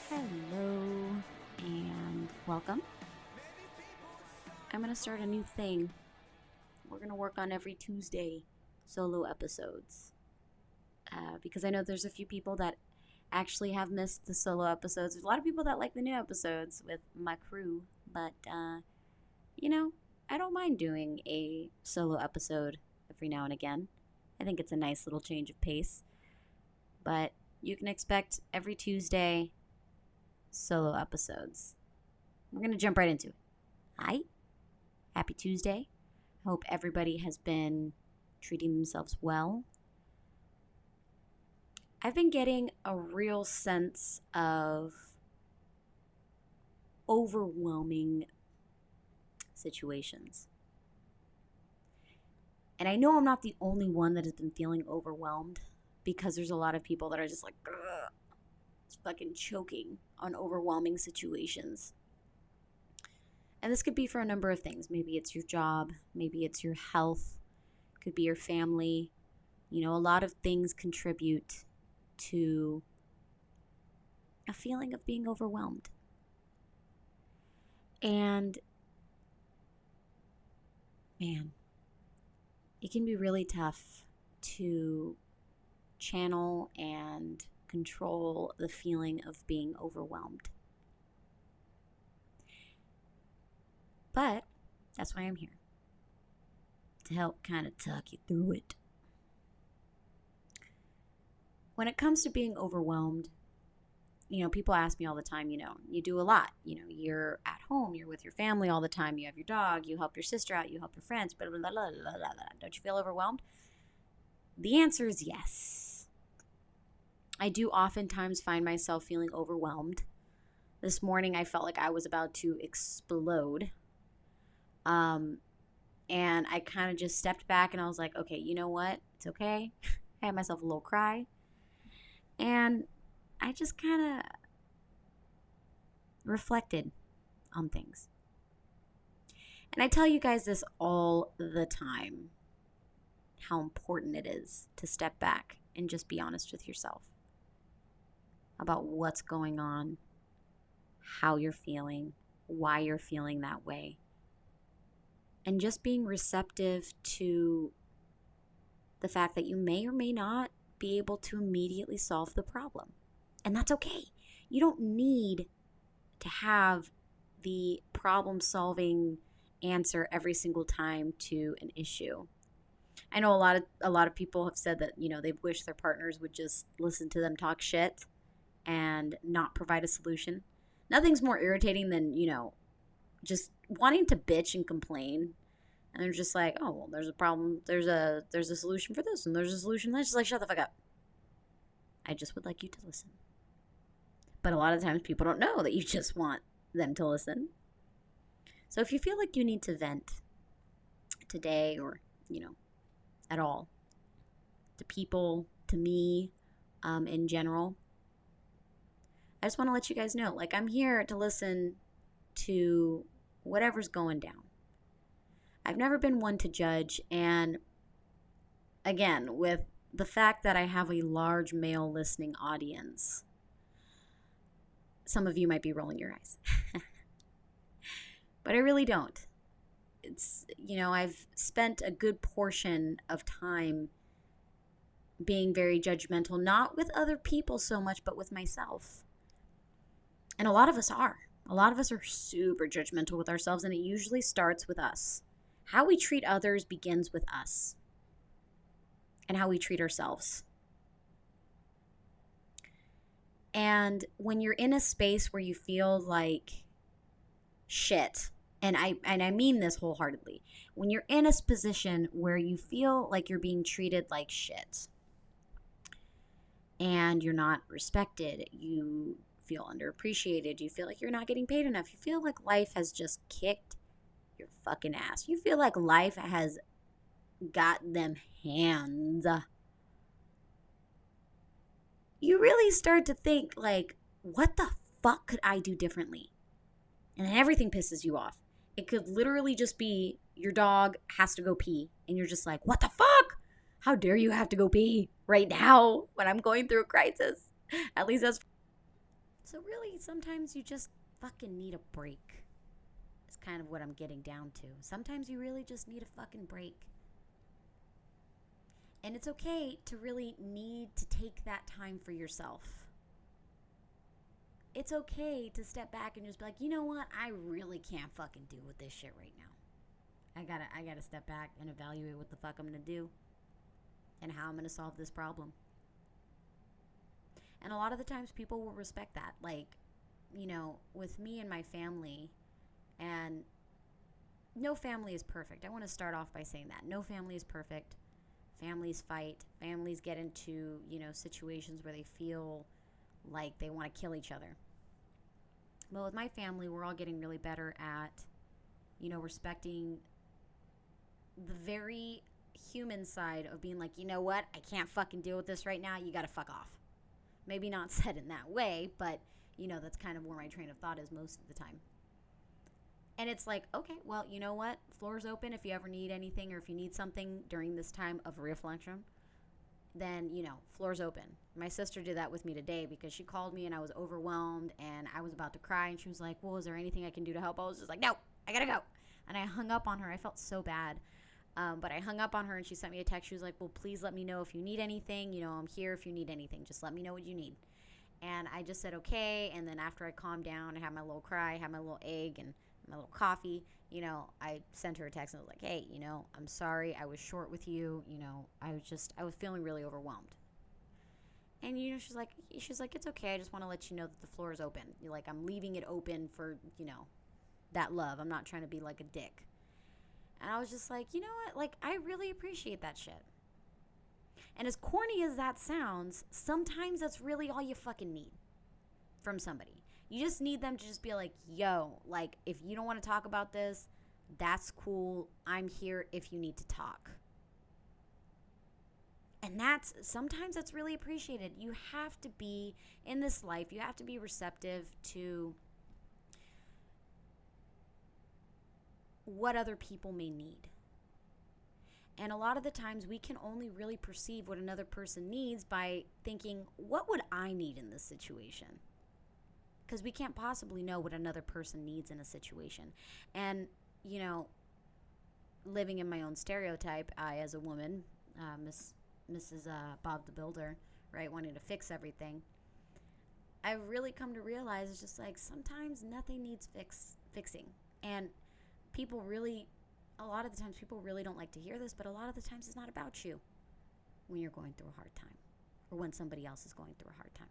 Hello and welcome. I'm going to start a new thing. We're going to work on every Tuesday solo episodes because I know there's a few people that actually have missed the solo episodes. There's a lot of people that like the new episodes with my crew, but I don't mind doing a solo episode every now and again. I think it's a nice little change of pace. But you can expect every Tuesday solo episodes. We're going to jump right into it. Hi. Happy Tuesday. I hope everybody has been treating themselves well. I've been getting a real sense of overwhelming situations. And I know I'm not the only one that has been feeling overwhelmed, because there's a lot of people that are just like, just fucking choking on overwhelming situations. And this could be for a number of things. Maybe it's your job, maybe it's your health, it could be your family. A lot of things contribute to a feeling of being overwhelmed. And man, it can be really tough to channel and control the feeling of being overwhelmed. But that's why I'm here, to help kind of talk you through it. When it comes to being overwhelmed, people ask me all the time, you do a lot. You're at home, you're with your family all the time, you have your dog, you help your sister out, you help your friends, blah, blah, blah, blah, blah, blah. Don't you feel overwhelmed? The answer is yes. I do oftentimes find myself feeling overwhelmed. This morning I felt like I was about to explode. And I kind of just stepped back and I was like, okay, you know what? It's okay. I had myself a little cry. And I just kind of reflected on things. And I tell you guys this all the time, how important it is to step back and just be honest with yourself about what's going on, how you're feeling, why you're feeling that way. And just being receptive to the fact that you may or may not be able to immediately solve the problem. And that's okay. You don't need to have the problem-solving answer every single time to an issue. I know a lot of people have said that, they wish their partners would just listen to them talk shit and not provide a solution. Nothing's more irritating than, just wanting to bitch and complain. And they're just like, oh, well, there's a problem. There's a solution for this, and there's a solution for that. Just like, shut the fuck up. I just would like you to listen. But a lot of times people don't know that you just want them to listen. So if you feel like you need to vent today or, at all, to people, to me, in general, I just want to let you guys know, I'm here to listen to whatever's going down. I've never been one to judge, and again, with the fact that I have a large male listening audience, some of you might be rolling your eyes. But I really don't. It's, I've spent a good portion of time being very judgmental, not with other people so much, but with myself. And a lot of us are. A lot of us are super judgmental with ourselves, and it usually starts with us. How we treat others begins with us and how we treat ourselves. And when you're in a space where you feel like shit, and I mean this wholeheartedly, when you're in a position where you feel like you're being treated like shit and you're not respected, you feel underappreciated, you feel like you're not getting paid enough, you feel like life has just kicked your fucking ass, you feel like life has got them hands, you really start to think like, what the fuck could I do differently? And then everything pisses you off. It could literally just be your dog has to go pee and you're just like, what the fuck? How dare you have to go pee right now when I'm going through a crisis? At least that's. So really, sometimes you just fucking need a break. It's kind of what I'm getting down to. Sometimes you really just need a fucking break. And it's okay to really need to take that time for yourself. It's okay to step back and just be like, you know what? I really can't fucking deal with this shit right now. I gotta step back and evaluate what the fuck I'm gonna do and how I'm gonna solve this problem. And a lot of the times people will respect that. Like, you know, with me and my family, and no family is perfect. I want to start off by saying that. No family is perfect. Families fight. Families get into, you know, situations where they feel like they want to kill each other. But with my family, we're all getting really better at, you know, respecting the very human side of being like, you know what? I can't fucking deal with this right now. You got to fuck off. Maybe not said in that way, but, you know, that's kind of where my train of thought is most of the time. And it's like, okay, well, you know what? Floor's open if you ever need anything or if you need something during this time of reflection, then, you know, floor's open. My sister did that with me today because she called me and I was overwhelmed and I was about to cry and she was like, well, is there anything I can do to help? I was just like, no, I gotta go. And I hung up on her. I felt so bad. But I hung up on her and she sent me a text. She was like, well, please let me know if you need anything. You know, I'm here if you need anything. Just let me know what you need. And I just said, okay. And then after I calmed down, I had my little cry, I had my little egg and my little coffee, you know, I sent her a text and I was like, hey, you know, I'm sorry. I was short with you. You know, I was feeling really overwhelmed. And, you know, she's like, it's okay. I just want to let you know that the floor is open. You're like, I'm leaving it open for, you know, that love. I'm not trying to be like a dick. And I was just like, you know what? Like, I really appreciate that shit. And as corny as that sounds, sometimes that's really all you fucking need from somebody. You just need them to just be like, yo, like, if you don't want to talk about this, that's cool. I'm here if you need to talk. And sometimes that's really appreciated. You have to be, in this life, you have to be receptive to what other people may need. And a lot of the times we can only really perceive what another person needs by thinking, what would I need in this situation? Because we can't possibly know what another person needs in a situation. And, you know, living in my own stereotype, I, as a woman, Mrs. Bob the Builder, right, wanting to fix everything, I've really come to realize it's just like sometimes nothing needs fixing. And a lot of the times people really don't like to hear this, but a lot of the times it's not about you when you're going through a hard time or when somebody else is going through a hard time.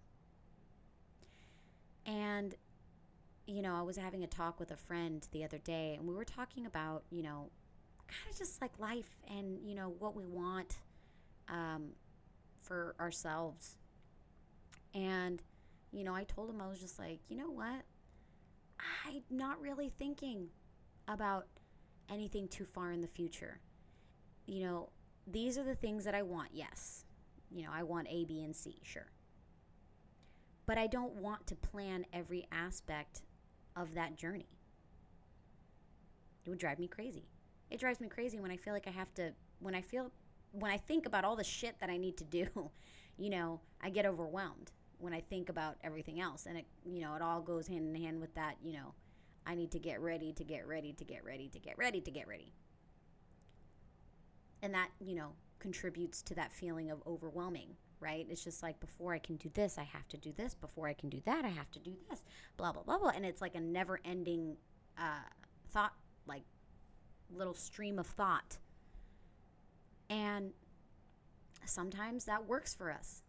And, you know, I was having a talk with a friend the other day, and we were talking about, you know, kind of just like life and, you know, what we want for ourselves. And, you know, I told him, I was just like, you know what? I'm not really thinking about anything too far in the future. You know, these are the things that I want, yes. You know, I want A, B, and C, sure. But I don't want to plan every aspect of that journey. It would drive me crazy. It drives me crazy when I feel like I have to, when I think about all the shit that I need to do, you know, I get overwhelmed when I think about everything else. And it, you know, it all goes hand in hand with that, you know, I need to get ready to get ready to get ready to get ready to get ready. And that, you know, contributes to that feeling of overwhelming, right? It's just like, before I can do this, I have to do this. Before I can do that, I have to do this. Blah, blah, blah, blah. And it's like a never-ending thought, like little stream of thought. And sometimes that works for us.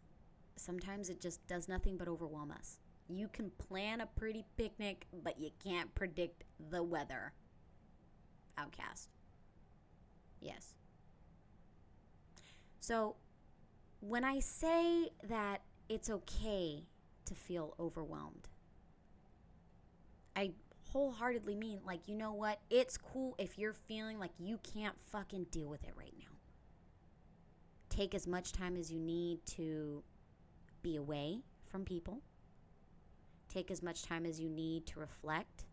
Sometimes it just does nothing but overwhelm us. You can plan a pretty picnic, but you can't predict the weather. Outcast. Yes. So when I say that it's okay to feel overwhelmed, I wholeheartedly mean, like, you know what? It's cool if you're feeling like you can't fucking deal with it right now. Take as much time as you need to be away from people. Take as much time as you need to reflect.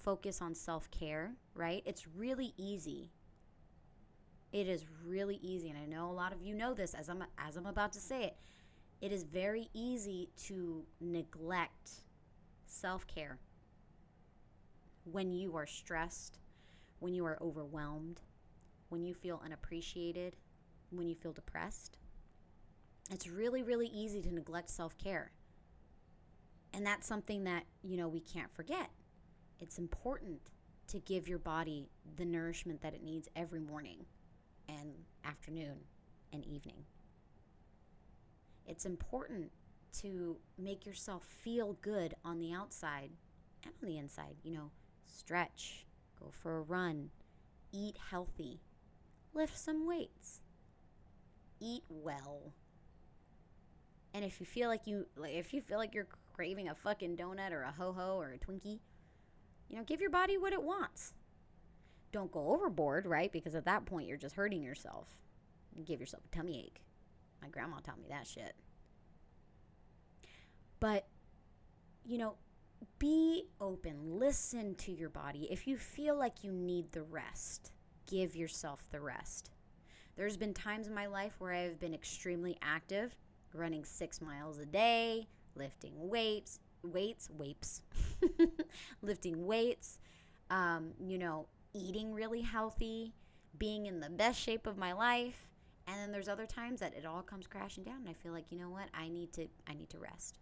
focus on self-care, right? It's really easy. It is really easy, and I know a lot of you know this as I'm about to say it. It is very easy to neglect self-care when you are stressed, when you are overwhelmed, when you feel unappreciated, when you feel depressed. It's really, really easy to neglect self-care. And that's something that, we can't forget. It's important to give your body the nourishment that it needs every morning and afternoon and evening. It's important to make yourself feel good on the outside and on the inside. Stretch, go for a run, eat healthy, lift some weights, eat well. And if you feel like you're craving a fucking donut or a ho-ho or a Twinkie, give your body what it wants. Don't go overboard, right? Because at that point, you're just hurting yourself. You give yourself a tummy ache. My grandma taught me that shit. But, be open. Listen to your body. If you feel like you need the rest, give yourself the rest. There's been times in my life where I've been extremely active, running 6 miles a day, lifting weights, lifting weights, eating really healthy, being in the best shape of my life. And then there's other times that it all comes crashing down and I feel like, you know what? I need to rest.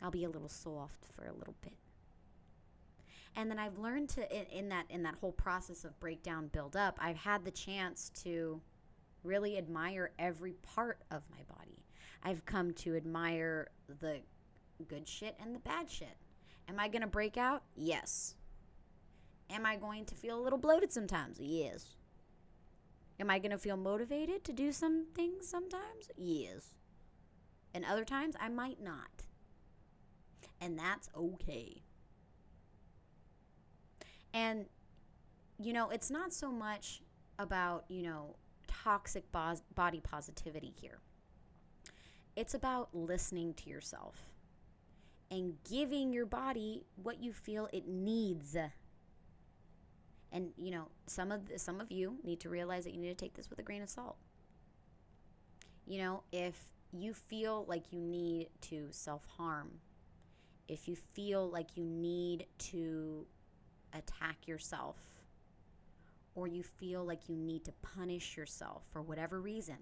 I'll be a little soft for a little bit. And then I've learned to, in that whole process of breakdown, build up, I've had the chance to really admire every part of my body. I've come to admire the good shit and the bad shit. Am I going to break out? Yes. Am I going to feel a little bloated sometimes? Yes. Am I going to feel motivated to do some things sometimes? Yes. And other times I might not. And that's okay. And, it's not so much about, toxic body positivity here. It's about listening to yourself and giving your body what you feel it needs. And, some of you need to realize that you need to take this with a grain of salt. If you feel like you need to self-harm, if you feel like you need to attack yourself, or you feel like you need to punish yourself for whatever reason,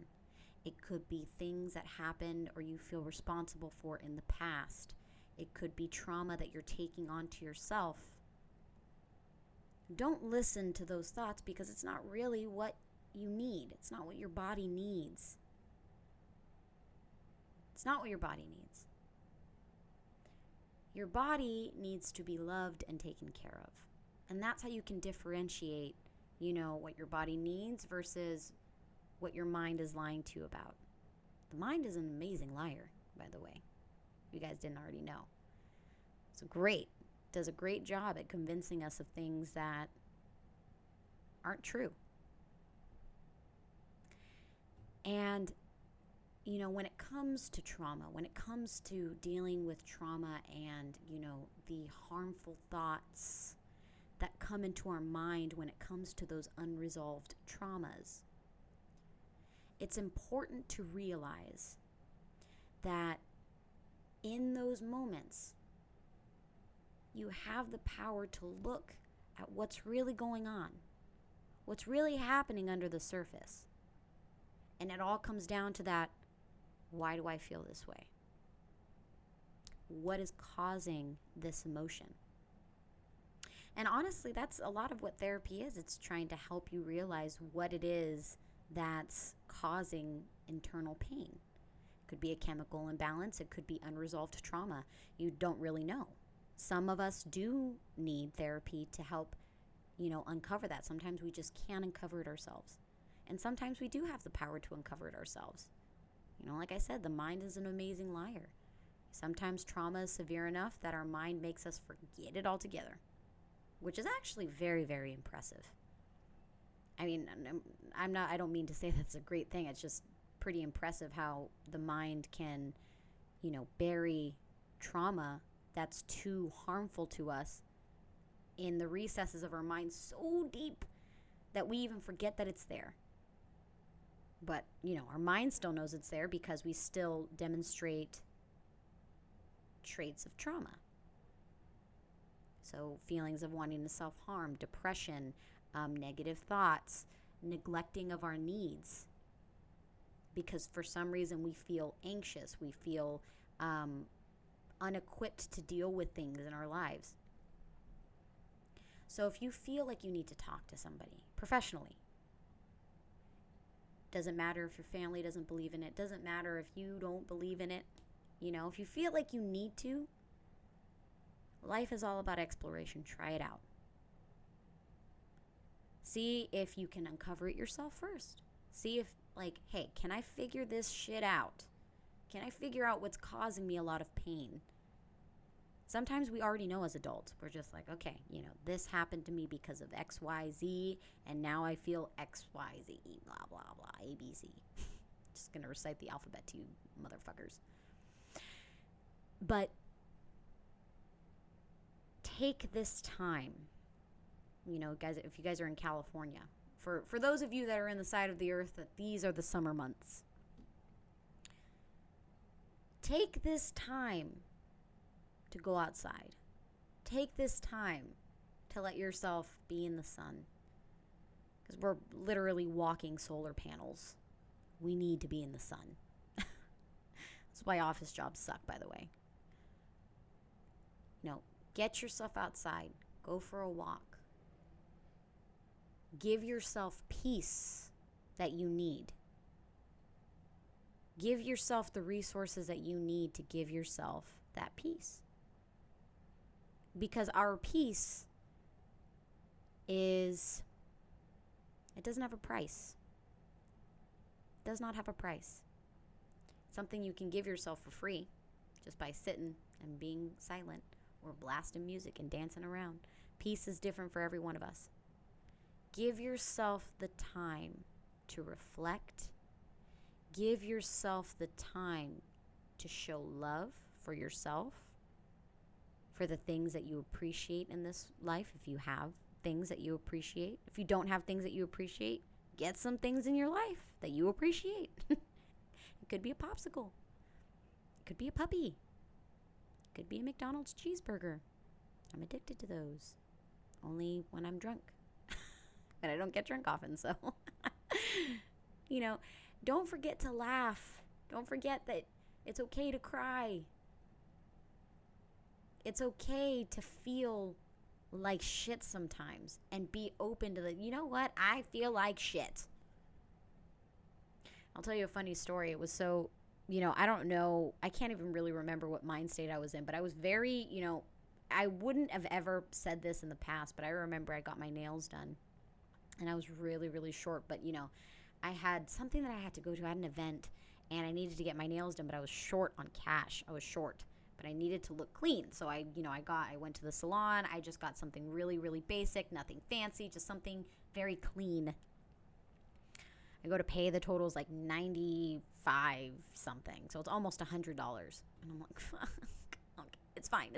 it could be things that happened or you feel responsible for in the past. It could be trauma that you're taking onto yourself. Don't listen to those thoughts because it's not really what you need. It's not what your body needs. It's not what your body needs. Your body needs to be loved and taken care of. And that's how you can differentiate, what your body needs versus what your mind is lying to you about. The mind is an amazing liar, by the way. If you guys didn't already know. It's great. It does a great job at convincing us of things that aren't true. And when it comes to trauma, when it comes to dealing with trauma and, the harmful thoughts that come into our mind when it comes to those unresolved traumas, it's important to realize that in those moments, you have the power to look at what's really going on, what's really happening under the surface. And it all comes down to that, why do I feel this way? What is causing this emotion? And honestly, that's a lot of what therapy is. It's trying to help you realize what it is that's causing internal pain. It could be a chemical imbalance. It could be unresolved trauma. You don't really know. Some of us do need therapy to help, uncover that. Sometimes we just can't uncover it ourselves. And sometimes we do have the power to uncover it ourselves. Like I said, the mind is an amazing liar. Sometimes trauma is severe enough that our mind makes us forget it altogether, which is actually very, very impressive. I mean, I don't mean to say that's a great thing. It's just pretty impressive how the mind can, bury trauma that's too harmful to us in the recesses of our mind so deep that we even forget that it's there. But, our mind still knows it's there because we still demonstrate traits of trauma. So feelings of wanting to self-harm, depression, negative thoughts, neglecting of our needs. Because for some reason we feel anxious, we feel unequipped to deal with things in our lives. So if you feel like you need to talk to somebody professionally, doesn't matter if your family doesn't believe in it, doesn't matter if you don't believe in it, if you feel like you need to, life is all about exploration. Try it out. See if you can uncover it yourself first. See if, hey, can I figure this shit out? Can I figure out what's causing me a lot of pain? Sometimes we already know as adults. We're just like, okay, this happened to me because of X, Y, Z, and now I feel X, Y, Z, blah, blah, blah, A, B, C. Just going to recite the alphabet to you motherfuckers. But take this time, guys, if you guys are in California, for those of you that are in the side of the earth, that these are the summer months. Take this time to go outside. Take this time to let yourself be in the sun. Because we're literally walking solar panels. We need to be in the sun. That's why office jobs suck, by the way. Get yourself outside. Go for a walk. Give yourself peace that you need. Give yourself the resources that you need to give yourself that peace. Because our peace it doesn't have a price. It does not have a price. It's something you can give yourself for free just by sitting and being silent or blasting music and dancing around. Peace is different for every one of us. Give yourself the time to reflect. Give yourself the time to show love for yourself, for the things that you appreciate in this life, if you have things that you appreciate. If you don't have things that you appreciate, get some things in your life that you appreciate. It could be a popsicle. It could be a puppy. It could be a McDonald's cheeseburger. I'm addicted to those. Only when I'm drunk. But I don't get drunk often, so. Don't forget to laugh. Don't forget that it's okay to cry. It's okay to feel like shit sometimes and be open to you know what? I feel like shit. I'll tell you a funny story. It was so, I don't know. I can't even really remember what mind state I was in, but I was very, I wouldn't have ever said this in the past, but I remember I got my nails done and I was really, really short, but I had something that I had to go to. I had an event and I needed to get my nails done, but I was short on cash. I was short, but I needed to look clean. So I went to the salon. I just got something really, really basic, nothing fancy, just something very clean. I go to pay, the total's like $95 something. So it's almost $100. And I'm like, fuck. Okay, it's fine.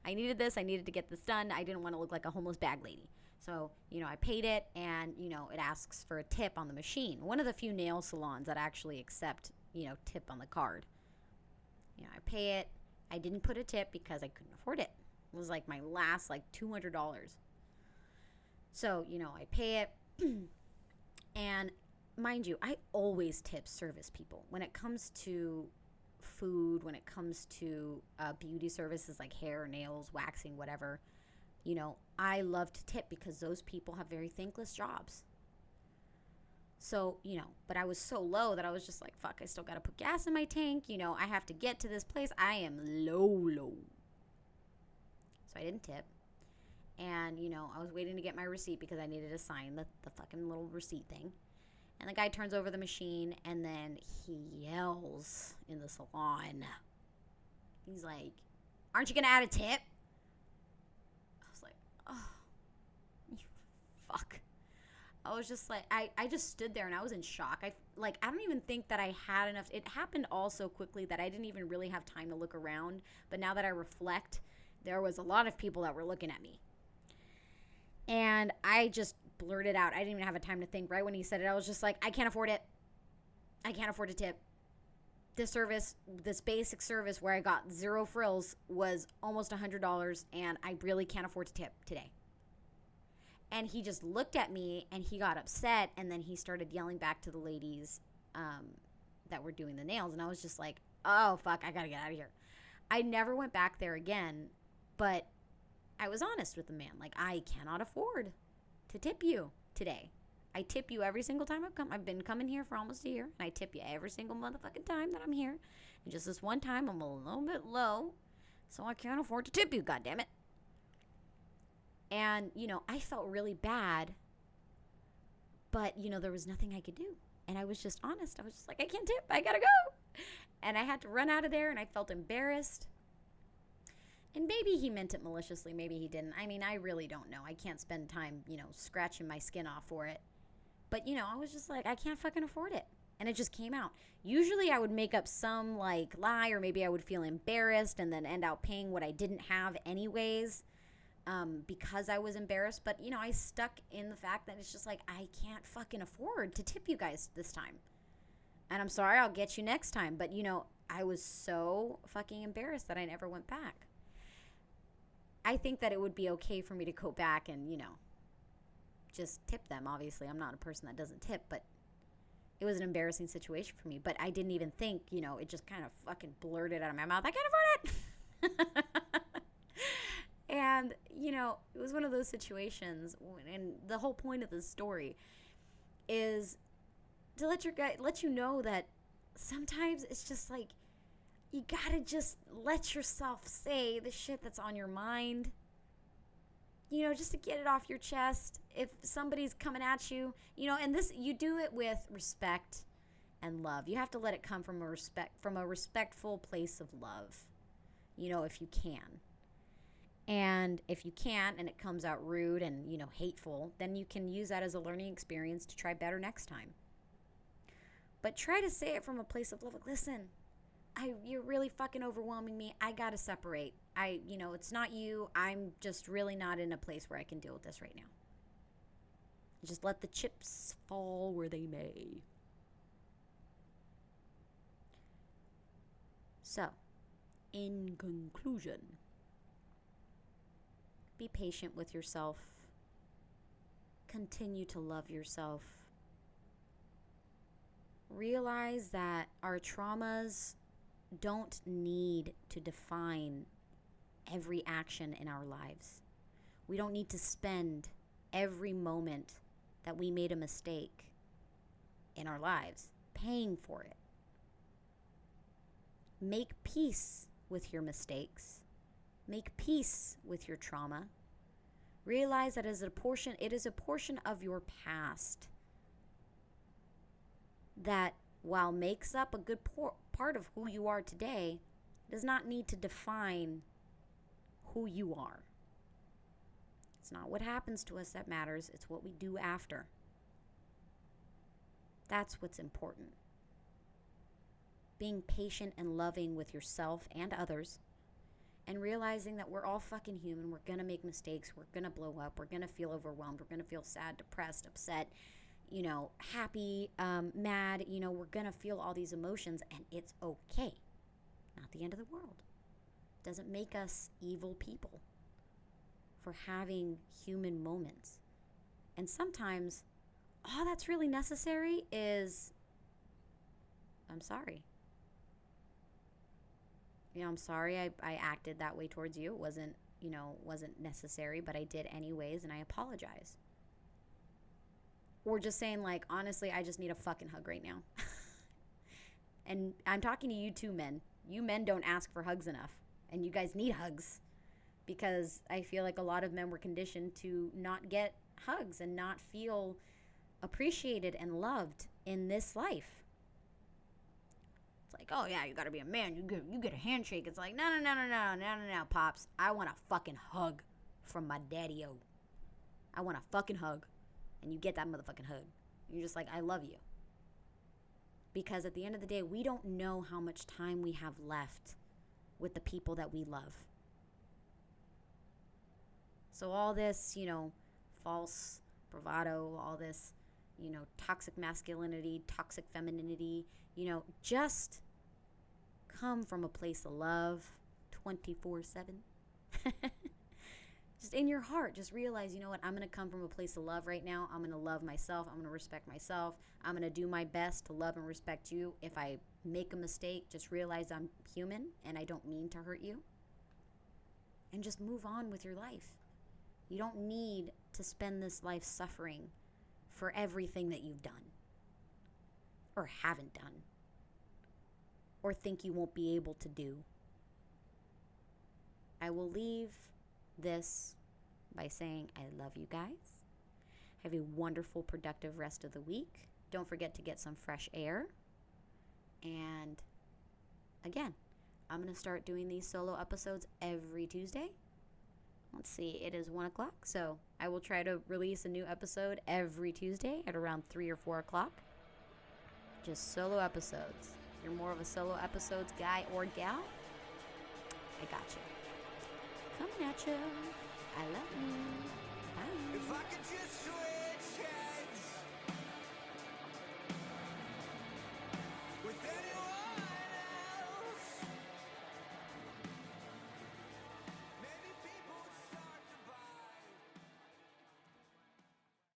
I needed this. I needed to get this done. I didn't want to look like a homeless bag lady. So, I paid it and, it asks for a tip on the machine. One of the few nail salons that actually accept, tip on the card. I pay it. I didn't put a tip because I couldn't afford it. It was like my last $200. So, I pay it. And mind you, I always tip service people. When it comes to food, when it comes to beauty services like hair, nails, waxing, whatever, I love to tip because those people have very thankless jobs. So, but I was so low that I was just like, fuck, I still got to put gas in my tank. I have to get to this place. I am low. So I didn't tip. And, I was waiting to get my receipt because I needed to sign the fucking little receipt thing. And the guy turns over the machine and then he yells in the salon. He's like, aren't you going to add a tip? I was like, oh, you fuck. I was just like, I just stood there and I was in shock. I don't even think that I had enough. It happened all so quickly that I didn't even really have time to look around. But now that I reflect, there was a lot of people that were looking at me. And I just blurted out. I didn't even have a time to think. Right when he said it, I was just like, I can't afford it. I can't afford to tip. This service, this basic service where I got zero frills was almost $100, and I really can't afford to tip today. And he just looked at me and he got upset, and then he started yelling back to the ladies that were doing the nails. And I was just like, oh, fuck, I gotta get out of here. I never went back there again, but I was honest with the man. Like, I cannot afford to tip you today. I tip you every single time I've come. I've been coming here for almost a year, and I tip you every single motherfucking time that I'm here. And just this one time, I'm a little bit low, so I can't afford to tip you, goddammit. And, I felt really bad, but, there was nothing I could do. And I was just honest. I was just like, I can't tip. I gotta go. And I had to run out of there, and I felt embarrassed. And maybe he meant it maliciously. Maybe he didn't. I mean, I really don't know. I can't spend time, scratching my skin off for it. But, I was just like, I can't fucking afford it. And it just came out. Usually I would make up some, lie, or maybe I would feel embarrassed and then end up paying what I didn't have anyways. Because I was embarrassed. But, I stuck in the fact that it's just like, I can't fucking afford to tip you guys this time. And I'm sorry, I'll get you next time. But, I was so fucking embarrassed that I never went back. I think that it would be okay for me to go back and, just tip them. Obviously, I'm not a person that doesn't tip, but it was an embarrassing situation for me. But I didn't even think, it just kind of fucking blurted out of my mouth, I can't afford it. And, it was one of those situations, and the whole point of this story is to let you know that sometimes it's just like, you gotta just let yourself say the shit that's on your mind, just to get it off your chest. If somebody's coming at you, and this, you do it with respect and love. You have to let it come from a respectful place of love, if you can. And if you can't, and it comes out rude and, hateful, then you can use that as a learning experience to try better next time. But try to say it from a place of love. Like, listen, you're really fucking overwhelming me. I gotta separate. It's not you. I'm just really not in a place where I can deal with this right now. Just let the chips fall where they may. So, in conclusion, be patient with yourself. Continue to love yourself. Realize that our traumas don't need to define every action in our lives. We don't need to spend every moment that we made a mistake in our lives paying for it. Make peace with your mistakes. Make peace with your trauma. Realize that it is a portion of your past that, while makes up a good part of who you are today, does not need to define who you are. It's not what happens to us that matters. It's what we do after. That's what's important. Being patient and loving with yourself and others, and realizing that we're all fucking human. We're going to make mistakes. We're going to blow up. We're going to feel overwhelmed. We're going to feel sad, depressed, upset, happy, mad. We're going to feel all these emotions, and it's okay. Not the end of the world. It doesn't make us evil people for having human moments. And sometimes all that's really necessary is, I'm sorry. I'm sorry I acted that way towards you. It wasn't necessary, but I did anyways, and I apologize. Or just saying, honestly, I just need a fucking hug right now. And I'm talking to you too, men. You men don't ask for hugs enough, and you guys need hugs, because I feel like a lot of men were conditioned to not get hugs and not feel appreciated and loved in this life. It's like, oh yeah, you gotta be a man. You get a handshake. It's like, no, pops. I want a fucking hug from my daddy-o. I want a fucking hug. and you get that motherfucking hug. You're just like, I love you. Because at the end of the day, we don't know how much time we have left with the people that we love. So all this, false bravado, all this, toxic masculinity, toxic femininity, just come from a place of love 24/7. Just in your heart, just realize, you know what, I'm going to come from a place of love right now. I'm going to love myself. I'm going to respect myself. I'm going to do my best to love and respect you. If I make a mistake, just realize I'm human and I don't mean to hurt you. And just move on with your life. You don't need to spend this life suffering for everything that you've done or haven't done or think you won't be able to do. I will leave this by saying I love you guys. Have a wonderful, productive rest of the week. Don't forget to get some fresh air. And again, I'm going to start doing these solo episodes every Tuesday. Let's see, it is 1 o'clock. So I will try to release a new episode every Tuesday at around 3 or 4 o'clock. Just solo episodes. If you're more of a solo episodes guy or gal, I got you. Coming at you. I love you. Bye. If I could just switch